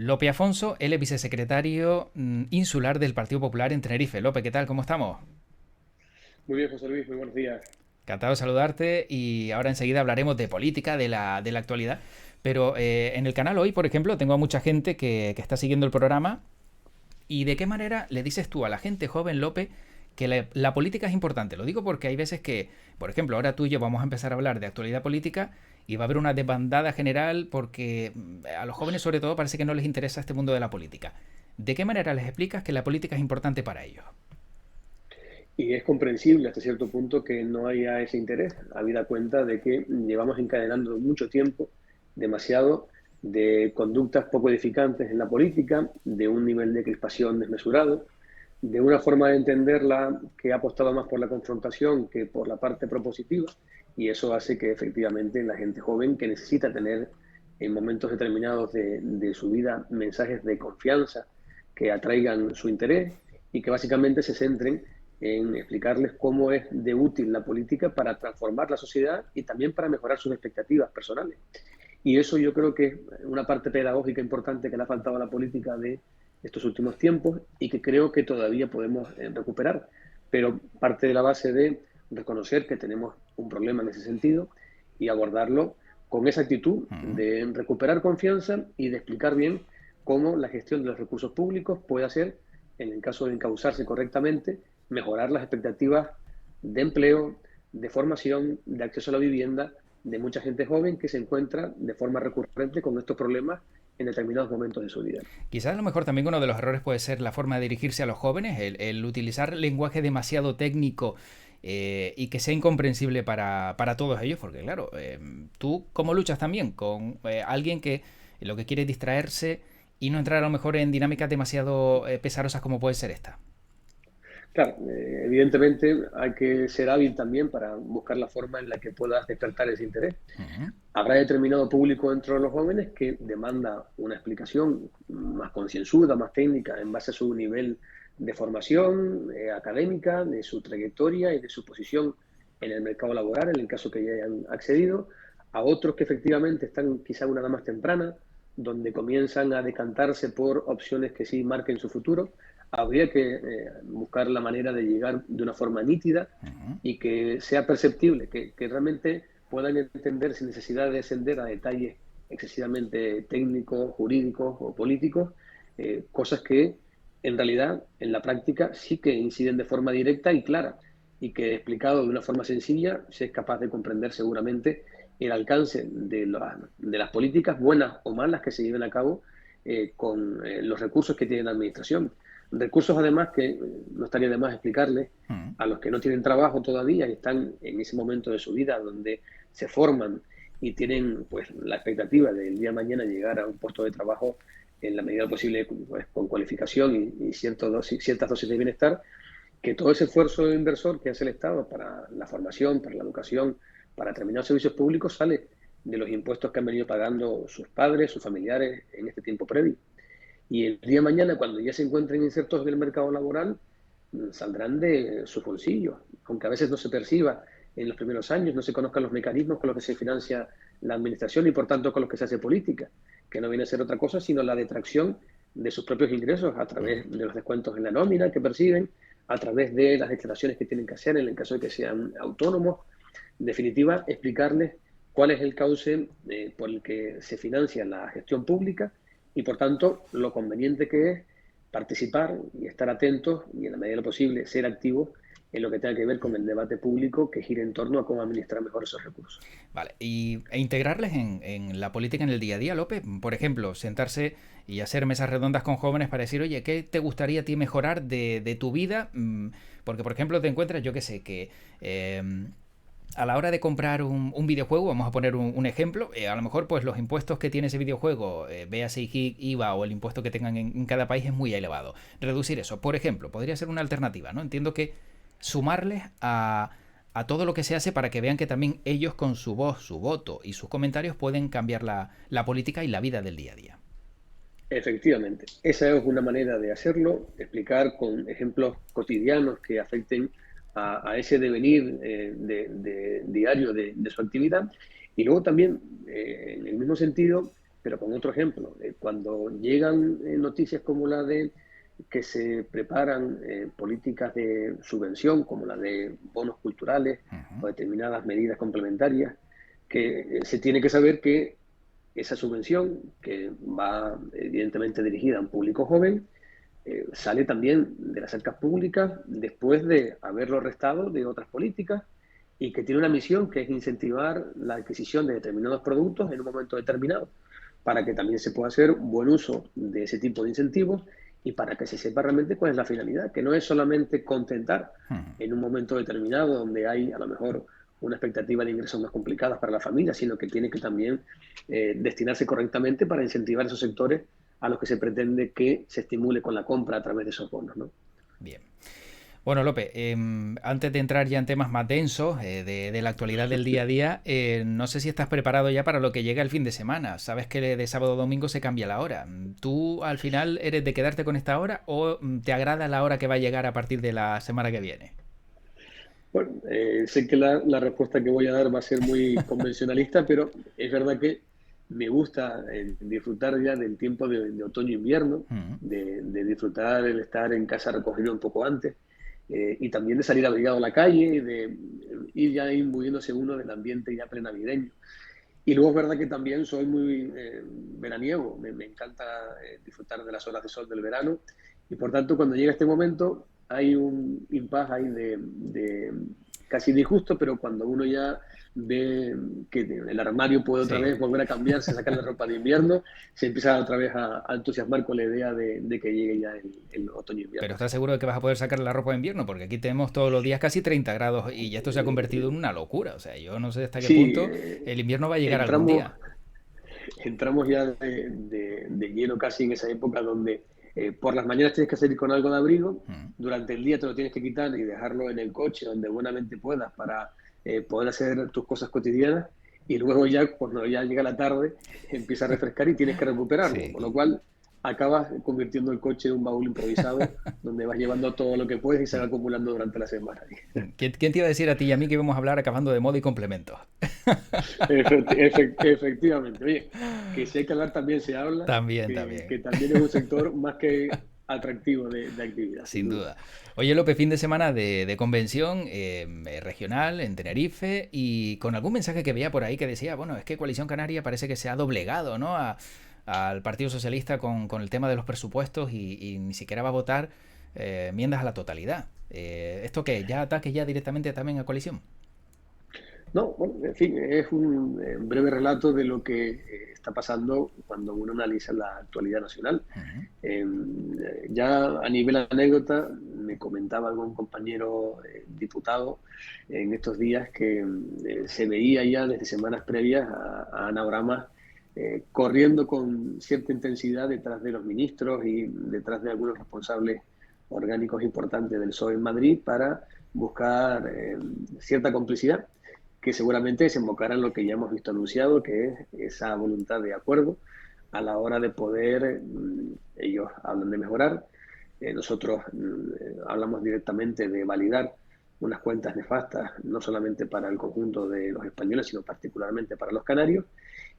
Lope Afonso, él es vicesecretario insular del Partido Popular en Tenerife. Lope, ¿qué tal? ¿Cómo estamos? Muy bien, José Luis, muy buenos días. Encantado de saludarte y ahora enseguida hablaremos de política, de la actualidad. Pero en el canal hoy, por ejemplo, tengo a mucha gente que está siguiendo el programa. ¿Y de qué manera le dices tú a la gente joven, Lope, que la política es importante? Lo digo porque hay veces que, por ejemplo, ahora tú y yo vamos a empezar a hablar de actualidad política y va a haber una desbandada general porque a los jóvenes sobre todo parece que no les interesa este mundo de la política. ¿De qué manera les explicas que la política es importante para ellos? Y es comprensible hasta cierto punto que no haya ese interés, habida cuenta de que llevamos encadenando mucho tiempo, demasiado, de conductas poco edificantes en la política, de un nivel de crispación desmesurado, de una forma de entenderla que ha apostado más por la confrontación que por la parte propositiva, y eso hace que efectivamente la gente joven que necesita tener en momentos determinados de su vida mensajes de confianza que atraigan su interés y que básicamente se centren en explicarles cómo es de útil la política para transformar la sociedad y también para mejorar sus expectativas personales. Y eso yo creo que es una parte pedagógica importante que le ha faltado a la política de estos últimos tiempos y que creo que todavía podemos recuperar. Pero parte de la base de reconocer que tenemos un problema en ese sentido y abordarlo con esa actitud Mm. de recuperar confianza y de explicar bien cómo la gestión de los recursos públicos puede hacer, en el caso de encauzarse correctamente, mejorar las expectativas de empleo, de formación, de acceso a la vivienda de mucha gente joven que se encuentra de forma recurrente con estos problemas en determinados momentos de su vida. Quizás a lo mejor también uno de los errores puede ser la forma de dirigirse a los jóvenes, el utilizar lenguaje demasiado técnico y que sea incomprensible para todos ellos, porque claro, tú cómo luchas también con alguien que lo que quiere es distraerse y no entrar a lo mejor en dinámicas demasiado pesarosas como puede ser esta. Claro, evidentemente hay que ser hábil también para buscar la forma en la que puedas despertar ese interés. Ujú. Habrá determinado público dentro de los jóvenes que demanda una explicación más concienzuda, más técnica, en base a su nivel de formación académica, de su trayectoria y de su posición en el mercado laboral, en el caso que ya hayan accedido. A otros que efectivamente están quizá una edad más temprana, donde comienzan a decantarse por opciones que sí marquen su futuro. Habría que buscar la manera de llegar de una forma nítida Ujú. y que sea perceptible, que realmente puedan entender sin necesidad de descender a detalles excesivamente técnicos, jurídicos o políticos, cosas que en realidad en la práctica sí que inciden de forma directa y clara y que explicado de una forma sencilla se es capaz de comprender seguramente el alcance de las políticas buenas o malas que se lleven a cabo con los recursos que tiene la administración. Recursos además que no estaría de más explicarles Mm. a los que no tienen trabajo todavía y están en ese momento de su vida donde se forman y tienen pues la expectativa del día de mañana llegar a un puesto de trabajo en la medida posible pues, con cualificación y ciertas dosis de bienestar, que todo ese esfuerzo inversor que hace el Estado para la formación, para la educación, para determinados servicios públicos sale de los impuestos que han venido pagando sus padres, sus familiares en este tiempo previo. Y el día de mañana, cuando ya se encuentren insertos en el mercado laboral, saldrán de sus bolsillos, aunque a veces no se perciba en los primeros años, no se conozcan los mecanismos con los que se financia la administración y por tanto con los que se hace política, que no viene a ser otra cosa sino la detracción de sus propios ingresos a través de los descuentos en la nómina que perciben, a través de las declaraciones que tienen que hacer en el caso de que sean autónomos. En definitiva, explicarles cuál es el cauce por el que se financia la gestión pública y, por tanto, lo conveniente que es participar y estar atentos y, en la medida de lo posible, ser activos en lo que tenga que ver con el debate público que gire en torno a cómo administrar mejor esos recursos. Vale, e integrarles en la política en el día a día, López. Por ejemplo, sentarse y hacer mesas redondas con jóvenes para decir, oye, ¿qué te gustaría a ti mejorar de tu vida? Porque, por ejemplo, te encuentras, yo qué sé, que a la hora de comprar un videojuego, vamos a poner un ejemplo, a lo mejor pues los impuestos que tiene ese videojuego, véase IVA o el impuesto que tengan en cada país es muy elevado. Reducir eso, por ejemplo, podría ser una alternativa, ¿no? Entiendo que sumarles a todo lo que se hace para que vean que también ellos con su voz, su voto y sus comentarios pueden cambiar la política y la vida del día a día. Efectivamente, esa es una manera de hacerlo, explicar con ejemplos cotidianos que afecten a ese devenir diario de su actividad. Y luego también, en el mismo sentido, Pero con otro ejemplo, cuando llegan noticias como la de que se preparan políticas de subvención, como la de bonos culturales o determinadas medidas complementarias, que se tiene que saber que esa subvención, que va evidentemente dirigida a un público joven, sale también de las arcas públicas después de haberlo restado de otras políticas y que tiene una misión que es incentivar la adquisición de determinados productos en un momento determinado, para que también se pueda hacer un buen uso de ese tipo de incentivos y para que se sepa realmente cuál es la finalidad, que no es solamente contentar en un momento determinado donde hay a lo mejor una expectativa de ingresos más complicadas para la familia, sino que tiene que también destinarse correctamente para incentivar esos sectores a los que se pretende que se estimule con la compra a través de esos bonos, ¿no? Bien. Bueno, López, antes de entrar ya en temas más densos de la actualidad del día a día, no sé si estás preparado ya para lo que llega el fin de semana. Sabes que de sábado a domingo se cambia la hora. ¿Tú al final eres de quedarte con esta hora o te agrada la hora que va a llegar a partir de la semana que viene? Bueno, sé que la respuesta que voy a dar va a ser muy convencionalista, pero es verdad que me gusta disfrutar ya del tiempo de otoño-invierno, Mm. de disfrutar el estar en casa recogido un poco antes y también de salir abrigado a la calle y de ir ya imbuyéndose uno del ambiente ya prenavideño. Y luego es verdad que también soy muy veraniego, me encanta disfrutar de las horas de sol del verano y por tanto cuando llega este momento hay un impasse ahí de casi disgusto, pero cuando uno ya ve que el armario puede otra Sí. vez volver a cambiarse, sacar la ropa de invierno, se empieza otra vez a entusiasmar con la idea de que llegue ya el Pero otoño-invierno. ¿estás seguro de que vas a poder sacar la ropa de invierno? Porque aquí tenemos todos los días casi 30 grados y ya esto se ha convertido en una locura. O sea, yo no sé hasta qué Sí, punto el invierno va a llegar algún entramos, día. entramos ya de lleno casi en esa época donde por las mañanas tienes que salir con algo de abrigo, Mm. durante el día te lo tienes que quitar y dejarlo en el coche donde buenamente puedas para poder hacer tus cosas cotidianas y luego ya cuando ya llega la tarde empieza a refrescar y tienes que recuperarlo, Sí. con lo cual acabas convirtiendo el coche en un baúl improvisado donde vas llevando todo lo que puedes y se va acumulando durante la semana. ¿Quién te iba a decir a ti y a mí que íbamos a hablar acabando de moda y complementos? Efectivamente. Oye, que si hay que hablar también se habla, También, también. que también es un sector más que atractivo de actividad, sin Sin duda. duda. Oye, López, fin de semana de convención regional en Tenerife y con algún mensaje que veía por ahí que decía, bueno, es que Coalición Canaria parece que se ha doblegado, ¿no? Al Partido Socialista con el tema de los presupuestos y ni siquiera va a votar enmiendas a la totalidad. ¿Esto qué? ¿Ya ataque ya directamente también a Coalición? No, bueno, en fin, es un breve relato de lo que está pasando cuando uno analiza la actualidad nacional. Ujú. Eh, ya a nivel anécdota, me comentaba algún compañero diputado en estos días que se veía ya desde semanas previas a Ana Bramas corriendo con cierta intensidad detrás de los ministros y detrás de algunos responsables orgánicos importantes del PSOE en Madrid para buscar cierta complicidad que seguramente desembocará en lo que ya hemos visto anunciado, que es esa voluntad de acuerdo a la hora de poder, ellos hablan de mejorar, nosotros hablamos directamente de validar unas cuentas nefastas, no solamente para el conjunto de los españoles, sino particularmente para los canarios,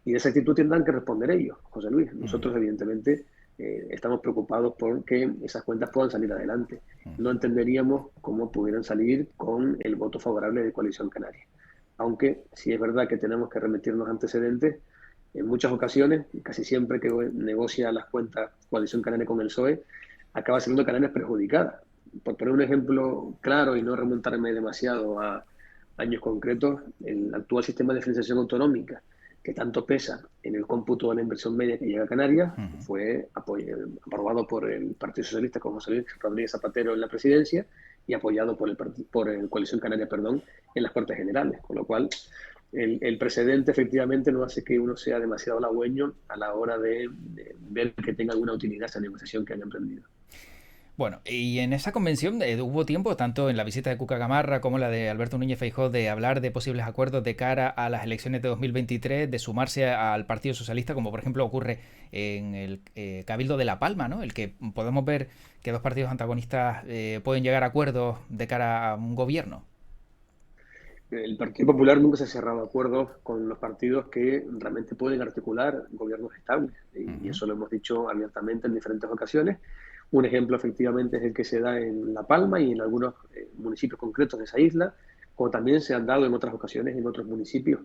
y de esa actitud tendrán que responder ellos, José Luis. Ujú. Nosotros, evidentemente, estamos preocupados por que esas cuentas puedan salir adelante. No entenderíamos cómo pudieran salir con el voto favorable de Coalición Canaria. Aunque sí es verdad que tenemos que remitirnos antecedentes, en muchas ocasiones, casi siempre que negocia las cuentas Coalición Canaria con el PSOE, acaba siendo Canarias perjudicada. Por poner un ejemplo claro y no remontarme demasiado a años concretos, el actual sistema de financiación autonómica, que tanto pesa en el cómputo de la inversión media que llega a Canarias, Ujú. fue aprobado por el Partido Socialista con José Luis Rodríguez Zapatero en la presidencia y apoyado por el Coalición Canaria, perdón, en las Cortes Generales, con lo cual el precedente efectivamente no hace que uno sea demasiado halagüeño a la hora de ver que tenga alguna utilidad esa negociación que han emprendido. Bueno, y en esa convención hubo tiempo, tanto en la visita de Cuca Gamarra como la de Alberto Núñez Feijóo, de hablar de posibles acuerdos de cara a las elecciones de 2023, de sumarse al Partido Socialista, como por ejemplo ocurre en el Cabildo de La Palma, ¿no? El que podemos ver que dos partidos antagonistas pueden llegar a acuerdos de cara a un gobierno. el Partido Popular nunca se ha cerrado acuerdos con los partidos que realmente pueden articular gobiernos estables. Y eso lo hemos dicho abiertamente en diferentes ocasiones. Un ejemplo, efectivamente, es el que se da en La Palma y en algunos municipios concretos de esa isla, como también se han dado en otras ocasiones en otros municipios.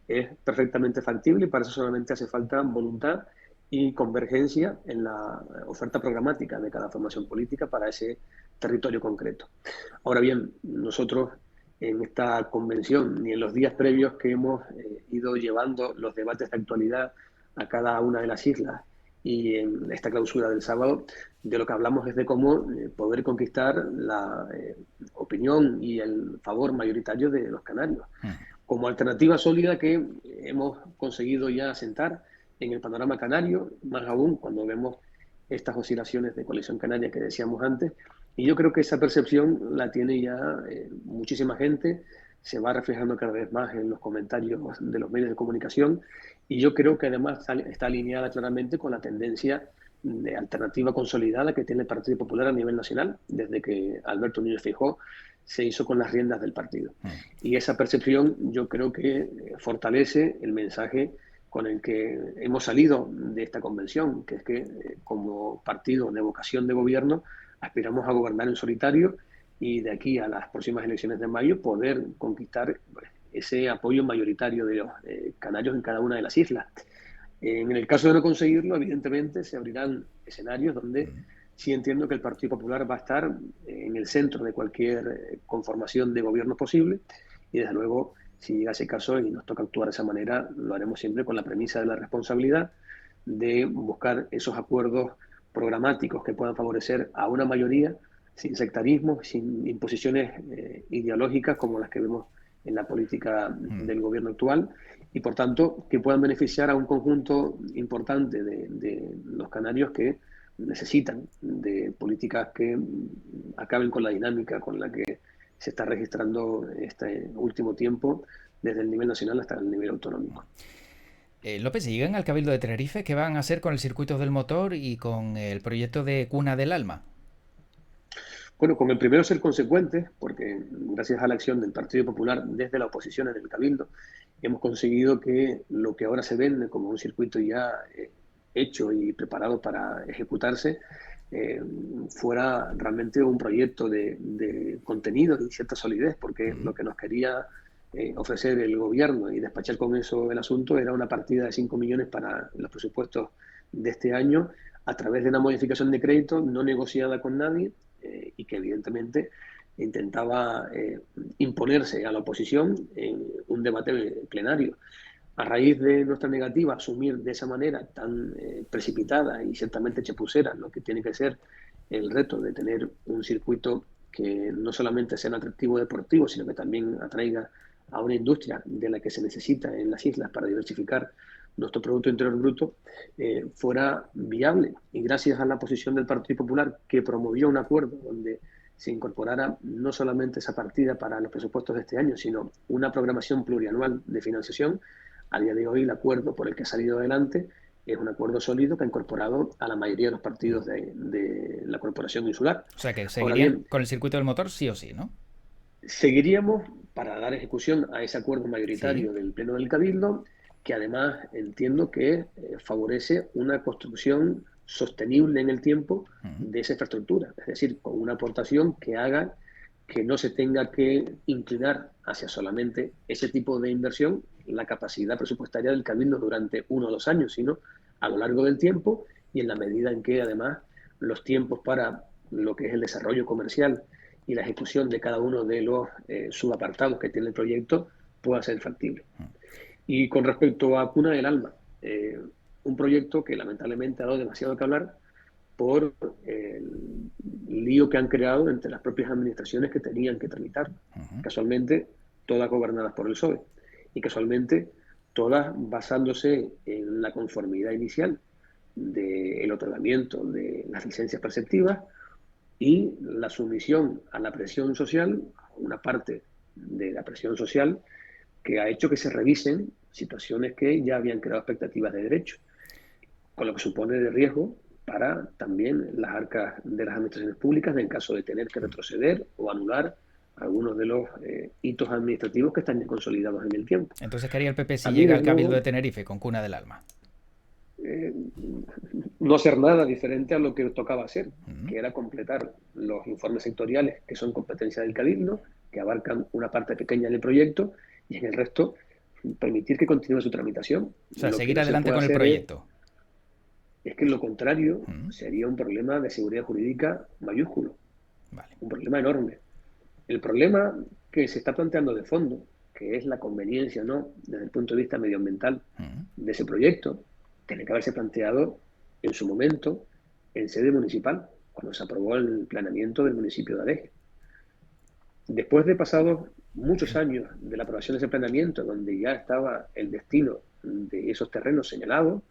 Es perfectamente factible y para eso solamente hace falta voluntad y convergencia en la oferta programática de cada formación política para ese territorio concreto. Ahora bien, nosotros en esta convención ni en los días previos que hemos ido llevando los debates de actualidad a cada una de las islas y en esta clausura del sábado, de lo que hablamos es de cómo poder conquistar la opinión y el favor mayoritario de los canarios. Como alternativa sólida que hemos conseguido ya asentar en el panorama canario, más aún cuando vemos estas oscilaciones de coalición canaria que decíamos antes. Y yo creo que esa percepción la tiene ya muchísima gente, se va reflejando cada vez más en los comentarios de los medios de comunicación y yo creo que además está alineada claramente con la tendencia de alternativa consolidada que tiene el Partido Popular a nivel nacional, desde que Alberto Núñez Feijóo se hizo con las riendas del partido. Y esa percepción yo creo que fortalece el mensaje con el que hemos salido de esta convención, que es que como partido de vocación de gobierno aspiramos a gobernar en solitario y de aquí a las próximas elecciones de mayo poder conquistar ese apoyo mayoritario de los canarios en cada una de las islas. En el caso de no conseguirlo, evidentemente se abrirán escenarios donde sí entiendo que el Partido Popular va a estar en el centro de cualquier conformación de gobierno posible y desde luego si llega ese caso y nos toca actuar de esa manera, lo haremos siempre con la premisa de la responsabilidad de buscar esos acuerdos programáticos que puedan favorecer a una mayoría sin sectarismo, sin imposiciones ideológicas como las que vemos en la política del gobierno actual y, por tanto, que puedan beneficiar a un conjunto importante de los canarios que necesitan de políticas que acaben con la dinámica con la que se está registrando este último tiempo desde el nivel nacional hasta el nivel autonómico. López, si llegan al Cabildo de Tenerife, ¿qué van a hacer con el circuito del motor y con el proyecto de Cuna del Alma? Bueno, con el primero ser consecuentes, porque gracias a la acción del Partido Popular desde la oposición en el Cabildo, hemos conseguido que lo que ahora se vende como un circuito ya hecho y preparado para ejecutarse, fuera realmente un proyecto de contenido y cierta solidez, porque lo que nos quería ofrecer el gobierno y despachar con eso el asunto era una partida de 5 millones para los presupuestos de este año a través de una modificación de crédito no negociada con nadie y que evidentemente intentaba imponerse a la oposición en un debate plenario. A raíz de nuestra negativa a asumir de esa manera tan precipitada y ciertamente chapucera lo que tiene que ser el reto de tener un circuito que no solamente sea un atractivo deportivo, sino que también atraiga a una industria de la que se necesita en las islas para diversificar nuestro Producto Interior Bruto, fuera viable. Y gracias a la posición del Partido Popular, que promovió un acuerdo donde se incorporara no solamente esa partida para los presupuestos de este año, sino una programación plurianual de financiación, a día de hoy el acuerdo por el que ha salido adelante es un acuerdo sólido que ha incorporado a la mayoría de los partidos de la Corporación Insular. O sea que Ahora seguirían bien, con el circuito del motor sí o sí, ¿no? seguiríamos para dar ejecución a ese acuerdo Sí. mayoritario del Pleno del Cabildo, que además entiendo que favorece una construcción sostenible en el tiempo de esa infraestructura, es decir, con una aportación que haga que no se tenga que inclinar hacia solamente ese tipo de inversión la capacidad presupuestaria del Cabildo durante 1 o 2 años, sino a lo largo del tiempo y en la medida en que además los tiempos para lo que es el desarrollo comercial y la ejecución de cada uno de los subapartados que tiene el proyecto pueda ser factible. Y con respecto a Cuna del Alma, un proyecto que lamentablemente ha dado demasiado que hablar por el lío que han creado entre las propias administraciones que tenían que tramitar. Casualmente, todas gobernadas por el PSOE y casualmente todas basándose en la conformidad inicial del otorgamiento de las licencias perceptivas y la sumisión a la presión social, una parte de la presión social que ha hecho que se revisen situaciones que ya habían creado expectativas de derecho, con lo que supone de riesgo para también las arcas de las administraciones públicas en caso de tener que retroceder o anular algunos de los hitos administrativos que están ya consolidados en el tiempo. Entonces, ¿qué haría el PP si A mí, llega al desde Cabildo de luego, Tenerife con Cuna del Alma? eh, no hacer nada diferente a lo que tocaba hacer, Mm. que era completar los informes sectoriales que son competencia del Cabildo, que abarcan una parte pequeña del proyecto, y en el resto permitir que continúe su tramitación. O sea, Lo que seguir no se adelante puede con el hacer proyecto. es que lo contrario Mm. sería un problema de seguridad jurídica mayúsculo, Vale. un problema enorme. El problema que se está planteando de fondo, que es la conveniencia, ¿no?, desde el punto de vista medioambiental Mm. de ese proyecto, tiene que haberse planteado en su momento en sede municipal, cuando se aprobó el planeamiento del municipio de Adeje. Después de pasados muchos años de la aprobación de ese planeamiento, donde ya estaba el destino de esos terrenos señalados,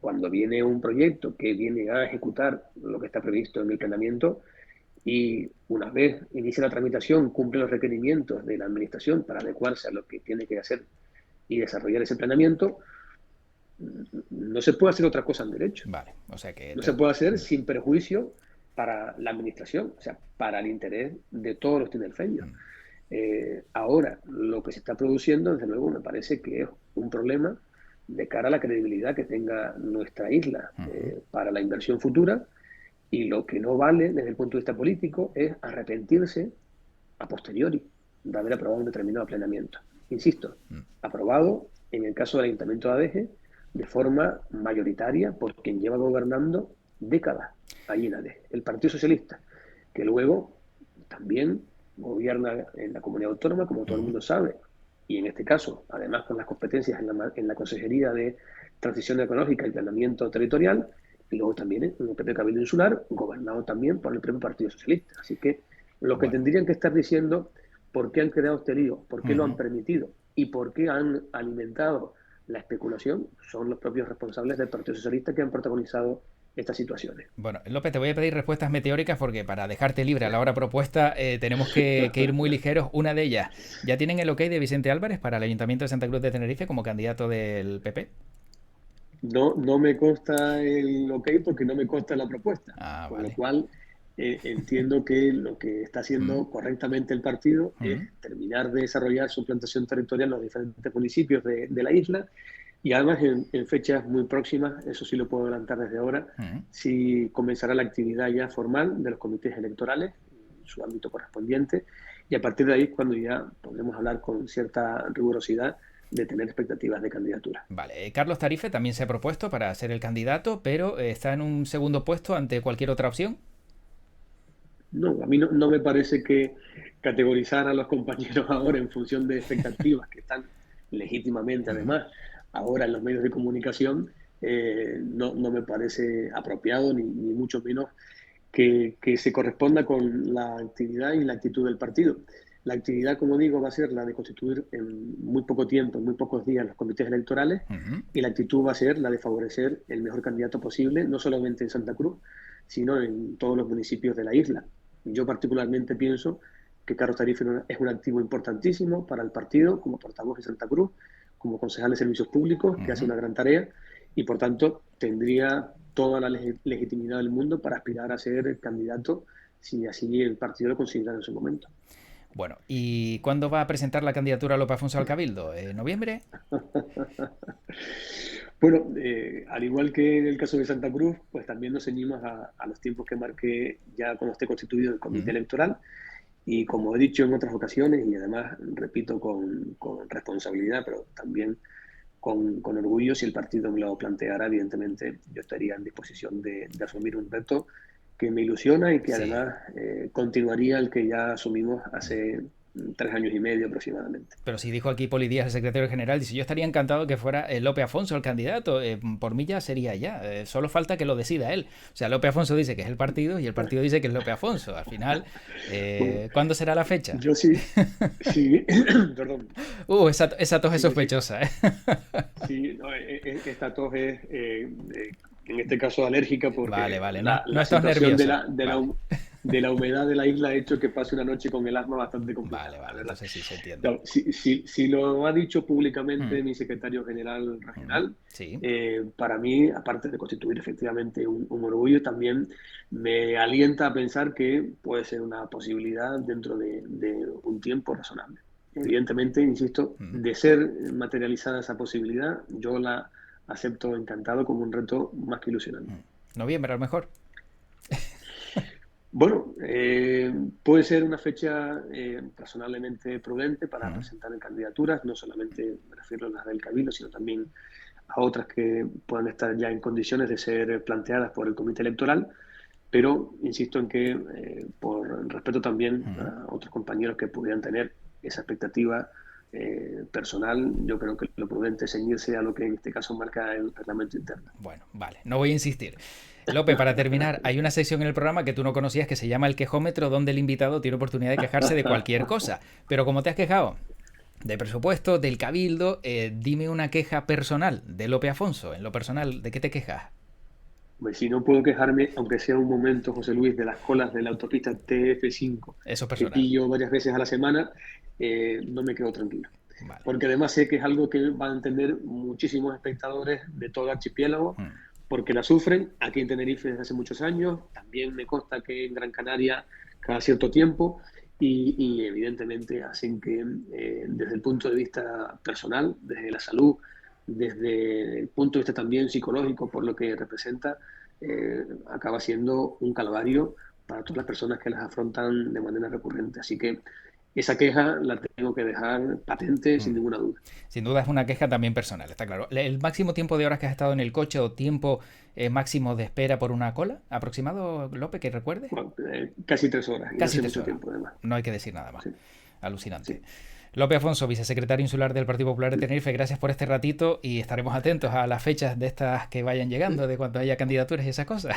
cuando viene un proyecto que viene a ejecutar lo que está previsto en el planeamiento y una vez inicia la tramitación, cumple los requerimientos de la administración para adecuarse a lo que tiene que hacer y desarrollar ese planeamiento, no se puede hacer otra cosa en derecho. Vale, o sea que... No se puede hacer sin perjuicio para la administración, o sea, para el interés de todos los tinerfeños. Ahora, lo que se está produciendo, desde luego, me parece que es un problema de cara a la credibilidad que tenga nuestra isla para la inversión futura, y lo que no vale desde el punto de vista político es arrepentirse a posteriori de haber aprobado un determinado planeamiento. Insisto, aprobado en el caso del Ayuntamiento de Adeje de forma mayoritaria por quien lleva gobernando décadas allí en Adeje, el Partido Socialista, que luego también gobierna en la comunidad autónoma, como todo el mundo sabe, y en este caso, además con las competencias en la Consejería de Transición Ecológica y Planeamiento Territorial, y luego también en el propio Cabildo Insular, gobernado también por el propio Partido Socialista. Así que los que tendrían que estar diciendo por qué han creado este lío, por qué lo han permitido y por qué han alimentado la especulación son los propios responsables del Partido Socialista que han protagonizado estas situaciones. Bueno, López, te voy a pedir respuestas meteóricas porque para dejarte libre a la hora propuesta tenemos que ir muy ligeros. Una de ellas, ¿ya tienen el ok de Vicente Álvarez para el Ayuntamiento de Santa Cruz de Tenerife como candidato del PP? No me consta el ok porque no me consta la propuesta, con Vale. lo cual entiendo que lo que está haciendo correctamente el partido es terminar de desarrollar su plantación territorial en los diferentes municipios de la isla, y además en fechas muy próximas, eso sí lo puedo adelantar desde ahora, sí comenzará la actividad ya formal de los comités electorales en su ámbito correspondiente, y a partir de ahí es cuando ya podremos hablar con cierta rigurosidad de tener expectativas de candidatura. Vale, Carlos Tarife también se ha propuesto para ser el candidato, pero está en un segundo puesto ante cualquier otra opción. No, a mí no me parece que categorizar a los compañeros ahora en función de expectativas que están legítimamente, además, ahora en los medios de comunicación, no me parece apropiado, ni mucho menos que se corresponda con la actividad y la actitud del partido. La actividad, como digo, va a ser la de constituir en muy poco tiempo, en muy pocos días, los comités electorales, y la actitud va a ser la de favorecer el mejor candidato posible, no solamente en Santa Cruz, sino en todos los municipios de la isla. Yo particularmente pienso que Carlos Tarife es un activo importantísimo para el partido, como portavoz de Santa Cruz, como concejal de Servicios Públicos, que hace una gran tarea, y por tanto tendría toda la legitimidad del mundo para aspirar a ser el candidato si así el partido lo considera en su momento. Bueno, ¿y cuándo va a presentar la candidatura López Afonso al Cabildo? ¿En noviembre? Bueno, al igual que en el caso de Santa Cruz, pues también nos ceñimos a los tiempos que marqué ya cuando esté constituido el comité electoral, y como he dicho en otras ocasiones, y además repito con responsabilidad, pero también con orgullo, si el partido me lo planteara, evidentemente yo estaría en disposición de asumir un reto que me ilusiona y que además continuaría el que ya asumimos hace 3 años y medio aproximadamente. Pero si dijo aquí Poli Díaz, el secretario general, dice, yo estaría encantado que fuera López Afonso el candidato, por mí ya sería ya, solo falta que lo decida él. O sea, López Afonso dice que es el partido y el partido dice que es López Afonso. Al final, Bueno, ¿cuándo será la fecha? yo sí, perdón. Esa tos es sospechosa, ¿eh? Sí, no, esta tos es, en este caso, alérgica porque vale. la No estás situación nervioso. de la humedad de la isla ha hecho que pase una noche con el asma bastante Vale, complicada, la vale, verdad. entonces sí se entiende. Claro, si lo ha dicho Mm, públicamente mi secretario general mm, regional, sí. para mí, aparte de constituir efectivamente un orgullo, también me alienta a pensar que puede ser una posibilidad dentro de un tiempo razonable. Evidentemente, insisto, Mm, de ser materializada esa posibilidad, yo la acepto encantado como un reto más que ilusionante. mm. Noviembre a lo mejor. Bueno, puede ser una fecha razonablemente prudente para Mm, presentar en candidaturas, no solamente me refiero a las del Cabildo, sino también a otras que puedan estar ya en condiciones de ser planteadas por el Comité Electoral, pero insisto en que por respeto también mm. a otros compañeros que pudieran tener esa expectativa personal, yo creo que lo prudente es ceñirse a lo que en este caso marca el reglamento interno. Bueno, vale, no voy a insistir. Lope, para terminar, hay una sección en el programa que tú no conocías que se llama el quejómetro, donde el invitado tiene oportunidad de quejarse de cualquier cosa. Pero como te has quejado de presupuesto, del cabildo, dime una queja personal de Lope Afonso. En lo personal, ¿de qué te quejas? Pues si no puedo quejarme, aunque sea un momento, José Luis, de las colas de la autopista TF5 Eso es que personal. pillo varias veces a la semana, no me quedo tranquilo. Vale. Porque además sé que es algo que van a entender muchísimos espectadores de todo el archipiélago, Mm. porque la sufren aquí en Tenerife desde hace muchos años, también me consta que en Gran Canaria cada cierto tiempo, y evidentemente hacen que desde el punto de vista personal, desde la salud, desde el punto de vista también psicológico, por lo que representa, acaba siendo un calvario para todas las personas que las afrontan de manera recurrente. Así que esa queja la tengo que dejar patente sin Mm. ninguna duda. Sin duda es una queja también personal, está claro. ¿El máximo tiempo de horas que has estado en el coche o tiempo máximo de espera por una cola aproximado, Lope, que recuerdes? Bueno, casi 3 horas y no Casi hace 3 mucho horas. tiempo además. No hay que decir nada más. Sí, Alucinante. sí. Lope Afonso, vicesecretario insular del Partido Popular de Tenerife, gracias por este ratito y estaremos atentos a las fechas de estas que vayan llegando, de cuando haya candidaturas y esas cosas.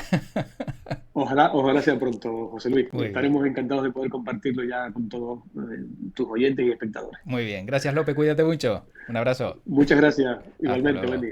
Ojalá sea pronto, José Luis. Muy bien, Estaremos encantados de poder compartirlo ya con todos tus oyentes y espectadores. muy bien. Gracias, Lope, cuídate mucho. Un abrazo. Muchas gracias. Hasta Igualmente, buen luego. día.